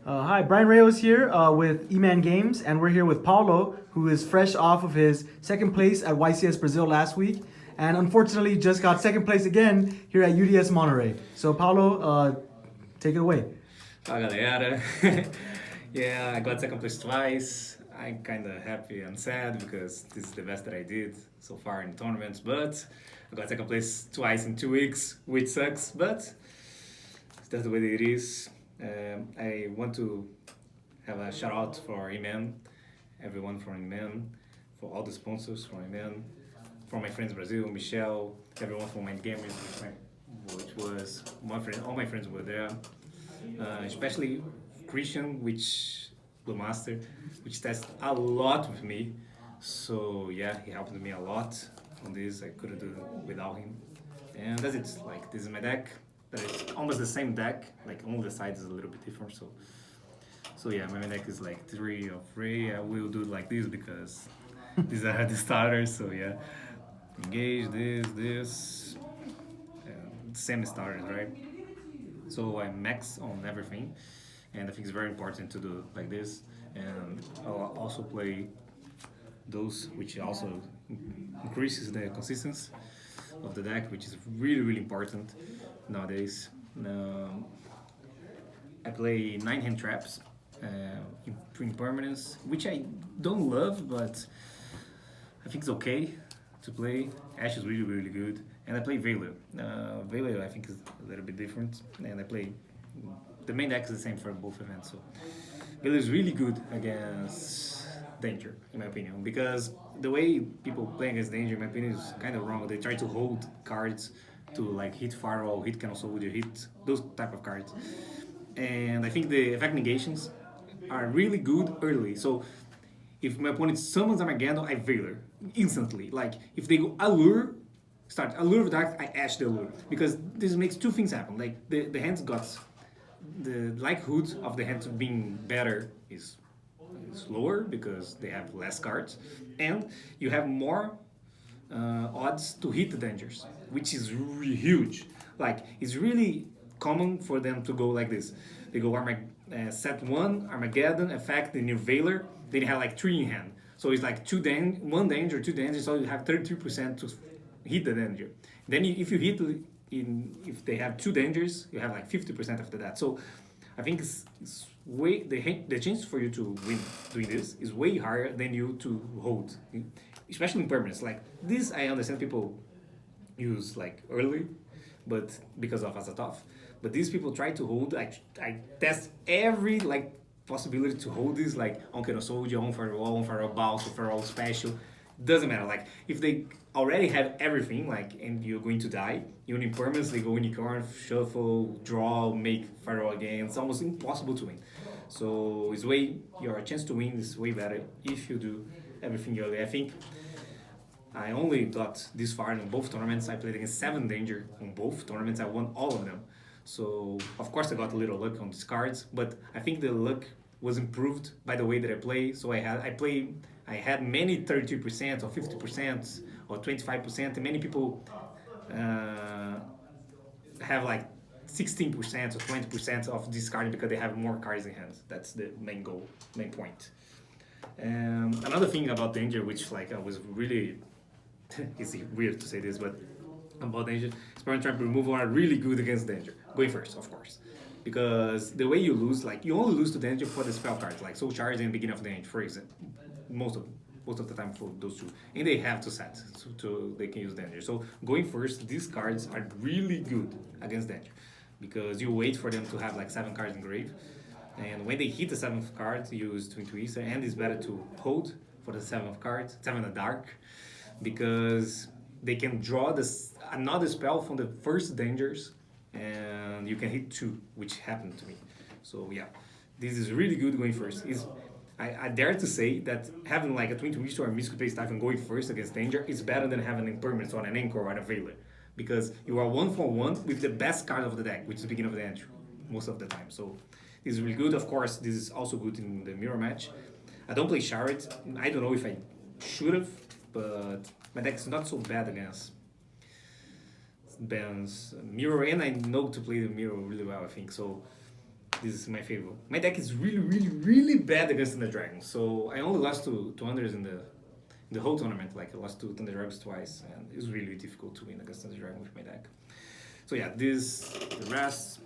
Hi, Brian Reyes here with E-manGames, and we're here with Paulo, who is fresh off of his second place at YCS Brazil last week, and unfortunately just got second place again here at UDS Monterrey. So, Paulo, take it away. Fala Galera. Yeah, I got second place twice. I'm kind of happy and sad because this is the best that I did so far in tournaments, but I got second place twice in 2 weeks, which sucks, but that's the way it is. I want to have a shout out for Eman, everyone from Eman, for all the sponsors from Eman, for my friends Brazil, Michelle, everyone from Y-CS, which was my friend, all my friends were there, especially Christian, which the master, which tested a lot with me. So yeah, he helped me a lot on this. I couldn't do it without him. And that's it. Like this is my deck. That is almost the same deck. Like only the sides is a little bit different. So yeah, my deck is like 3 of 3. I will do it like this because these are the starters. So yeah, engage this. Same starters, right? So I max on everything, and I think it's very important to do like this. And I'll also play those, which also increases the consistency of the deck, which is really important nowadays. Um, I play 9 hand traps, in permanence, which I don't love, but I think it's okay to play. Ash is really good, and I play Veiler. Veiler I think is a little bit different, and I play the main deck is the same for both events. So Veiler is really good against Danger, in my opinion, because the way people play against Danger, in my opinion, is kind of wrong. They try to hold cards to like hit Firewall, hit Cancel Soldier, hit those type of cards, and I think the effect negations are really good early. So if my opponent summons Armageddon, I Veiler instantly. Like if they go Allure, start Allure of Dark, I Ash the Allure. Because this makes two things happen. Like the hands got the likelihood of the hand being better is lower because they have less cards, and you have more odds to hit the dangers, which is really huge. Like it's really common for them to go like this. They go set one Armageddon effect, then your Veiler, then you have like 3 in hand. So it's like one danger, 2 danger, so you have 33% to hit the danger. Then if you hit if they have 2 dangers, you have like 50% after that. So I think it's way the chance for you to win doing this is way higher than you to hold, especially in permanence. Like this, I understand people use like early, but because of Azatov. But these people try to hold. I test every like possibility to hold this like on Kano Soldier, on Firewall, Bounce, Firewall Special. Doesn't matter. Like if they already have everything, like and you're going to die, you in permanence, they go unicorn, shuffle, draw, make Firewall again. It's almost impossible to win. So it's way your chance to win is way better if you do everything early. I think I only got this far in both tournaments. I played against 7 danger on both tournaments. I won all of them. So of course I got a little luck on these cards, but I think the luck was improved by the way that I play. So I had many 32% or 50% or 25%, and many people uh, have like 16% or 20% of discarding because they have more cards in hand. That's the main goal, main point. Another thing about danger, which like I was really it's weird to say this, but about danger, Spirit Trap removal are really good against danger. Going first, of course. Because the way you lose, like you only lose to danger for the spell cards, like Soul Charge and Beginning of Danger, for example. Most of most of the time for those two. And they have to set so to they can use danger. So going first, these cards are really good against danger. Because you wait for them to have like 7 cards in grave. And when they hit the 7th card, you use Twin Twister, and it's better to hold for the 7th card, 7 in the dark, because they can draw another spell from the first dangers, and you can hit 2, which happened to me. So yeah, this is really good going first. I dare to say that having like a Twin Twister or a Mystical Pace Typhon going first against danger is better than having impermanence on an Anchor or on a Veiler, because you are 1-for-1 with the best card of the deck, which is the beginning of the entry most of the time. So this is really good. Of course, this is also good in the mirror match. I don't play Shard. I don't know if I should have, but my deck is not so bad against Ben's mirror, and I know to play the mirror really well. I think so. this is my favorite. My deck is really bad against Thunder Dragons. So I only lost to Unders in the whole tournament. Like I lost to Thunder Dragons twice, and it was really difficult to win against Thunder Dragon with my deck. So yeah, the rest.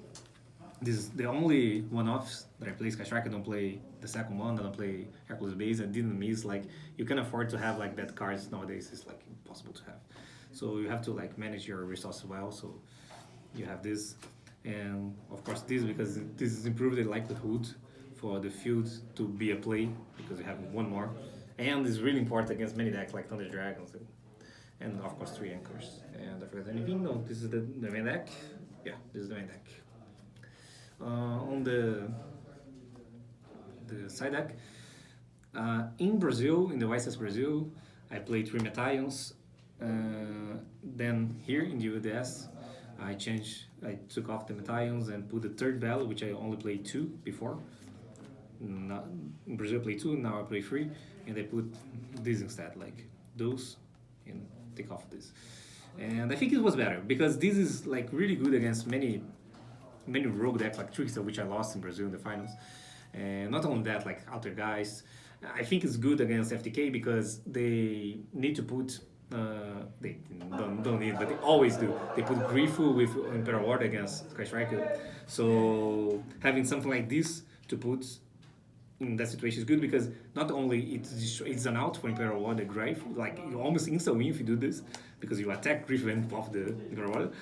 This is the only one-offs that I play Sky Strike. I don't play the second one. I don't play Hercules Base. I didn't miss. Like you can afford to have like that cards nowadays. It's like impossible to have. So you have to like manage your resources well. So you have this, and of course this because this is improved the likelihood for the field to be a play because you have one more, and it's really important against many decks like Thunder Dragons and of course 3 anchors. And I forgot anything? No, this is the main deck. Yeah, this is the main deck. On the side deck, in Brazil, in the YCS Brazil, I played 3 Metallions. Then here in the UDS, I took off the Metallions and put the third value, which I only played 2 before. In Brazil I played 2, now I play 3, and I put this instead, like those, and take off this. And I think it was better because this is like really good against many rogue decks like Trickster, which I lost in Brazil in the finals. And not only that, like Outer Guys, I think it's good against FTK because they need to put they don't need, but they always do. They put Grifu with Imperial Ward against Sky Striker. So having something like this to put in that situation is good because not only it's an out for Imperial Ward, the Grifu, like you almost insta win if you do this because you attack Grifu and pop the Imperial Ward.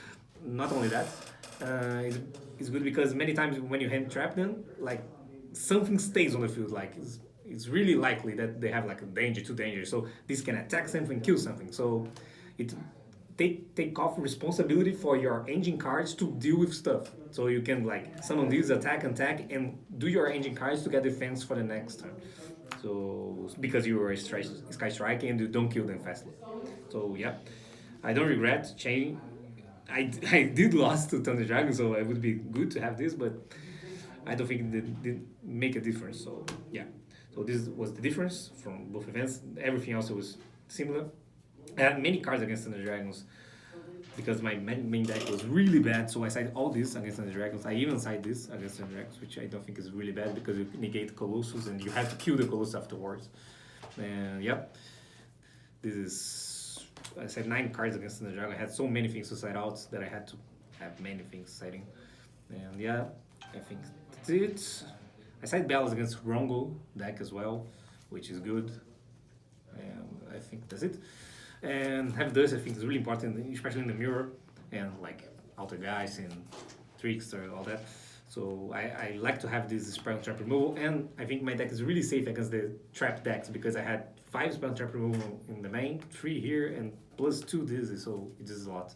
Not only that, it's good because many times when you hand trap them, like something stays on the field. Like it's really likely that they have like a danger, 2 danger. So this can attack something, kill something. So it take off responsibility for your engine cards to deal with stuff. So you can like summon these, attack, and do your engine cards to get defense for the next turn. So because you are a Sky Strike and you don't kill them fastly. So yeah, I don't regret changing. I did lost to Thunder Dragon, so it would be good to have this, but I don't think it did make a difference. So yeah, so this was the difference from both events. Everything else was similar. I had many cards against Thunder Dragons because my main deck was really bad, so I side all this against Thunder Dragons. I even side this against Thunder Dragons, which I don't think is really bad because you negate Colossus and you have to kill the Colossus afterwards. And yeah, this is. I said 9 cards against the Dragon. I had so many things to side out that I had to have many things siding. And yeah, I think that's it. I side battles against Rongo deck as well, which is good. And I think that's it. And have this, I think is really important, especially in the mirror and like Outer Guys and Trickster and all that. So I like to have this spell trap removal, and I think my deck is really safe against the trap decks because I had 5 spell trap removal in the main, 3 here, and plus 2 dizzy, so it is a lot.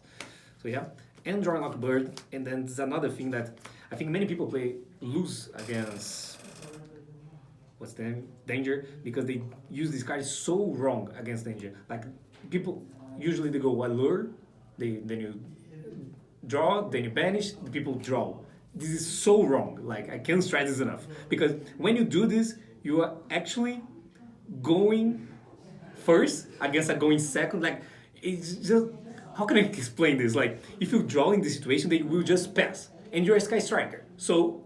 So yeah, and drawing like bird, and then there's another thing that I think many people lose against what's the name? Danger, because they use this card so wrong against Danger. Like people usually they go allure, then you draw, then you banish, the people draw. This is so wrong. Like I can't stress this enough because when you do this, you are actually going first against a going second. Like it's just how can I explain this? Like if you draw in this situation, they will just pass, and you're a Sky Striker, so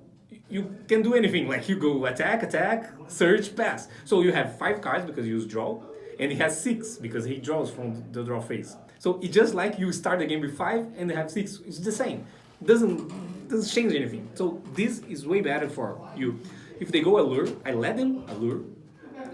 you can do anything. Like you go attack, search, pass. So you have 5 cards because you use draw, and he has 6 because he draws from the draw phase. So it's just like you start the game with 5 and they have 6. It's the same. Doesn't change anything. So this is way better for you. If they go allure, I let them allure,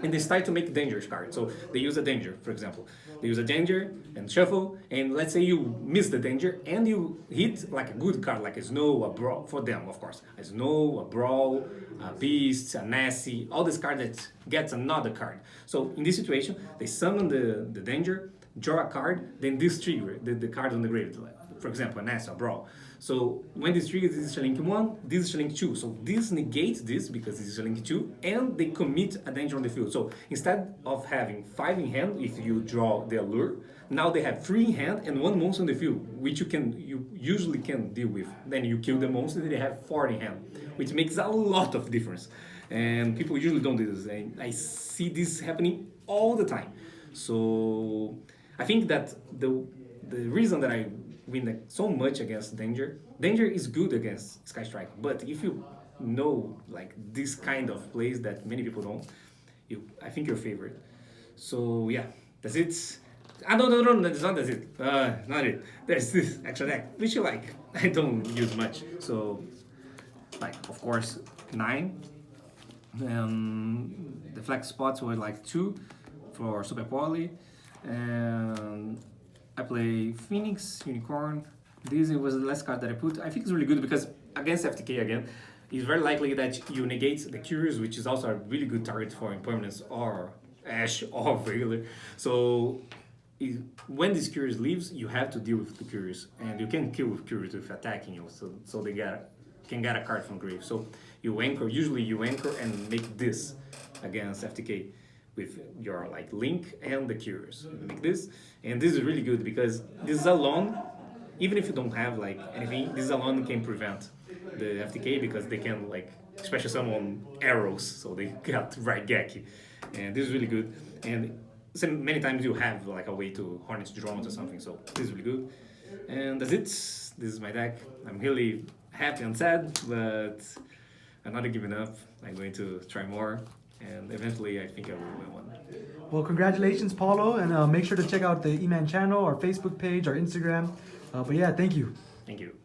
and they start to make dangerous cards. So they use a danger, for example. They use a danger and shuffle, and let's say you miss the danger and you hit like a good card, like a snow, a brawl, for them, of course. A snow, a brawl, a beast, a nasty, all this card that gets another card. So in this situation, they summon the danger, draw a card, then this trigger the card on the grave. For example, a nasty, a brawl. So when this triggers, this is link 1, this is link 2. So this negates this because this is link 2, and they commit a danger on the field. So instead of having 5 in hand, if you draw the allure, now they have 3 in hand and 1 monster on the field, which you usually can deal with. Then you kill the monster, they have 4 in hand, which makes a lot of difference. And people usually don't do this. And I see this happening all the time. So I think that the reason that I win so much against Danger is good against Sky Strike. But if you know like this kind of plays that many people don't, I think your favorite. So yeah, that's it. Ah, no, that's not that's it. Not it. There's this extra deck, which you like. I don't use much. So, like, of course, 9. And the flex spots were like 2 for Super Poly. And I play Phoenix, Unicorn. This was the last card that I put. I think it's really good because against FTK again, it's very likely that you negate the Curious, which is also a really good target for Impermanence or Ash or regular. So when this Curious leaves, you have to deal with the Curious, and you can kill with Curious with attacking you. So they can get a card from grave. So you anchor. Usually you anchor and make this against FTK with your like Link and the Curious. You make this, and this is really good because this alone, even if you don't have like anything, this alone can prevent the FTK because they can like special summon arrows, so they got Raigeki, and this is really good. And so many times you have like a way to Hornet's drones or something, so this is really good. And that's it. This is my deck. I'm really happy and sad, but I'm not giving up. I'm going to try more, and eventually I think I will win one. Well, congratulations, Paulo, and make sure to check out the Eman channel, our Facebook page, our Instagram. But yeah, thank you. Thank you.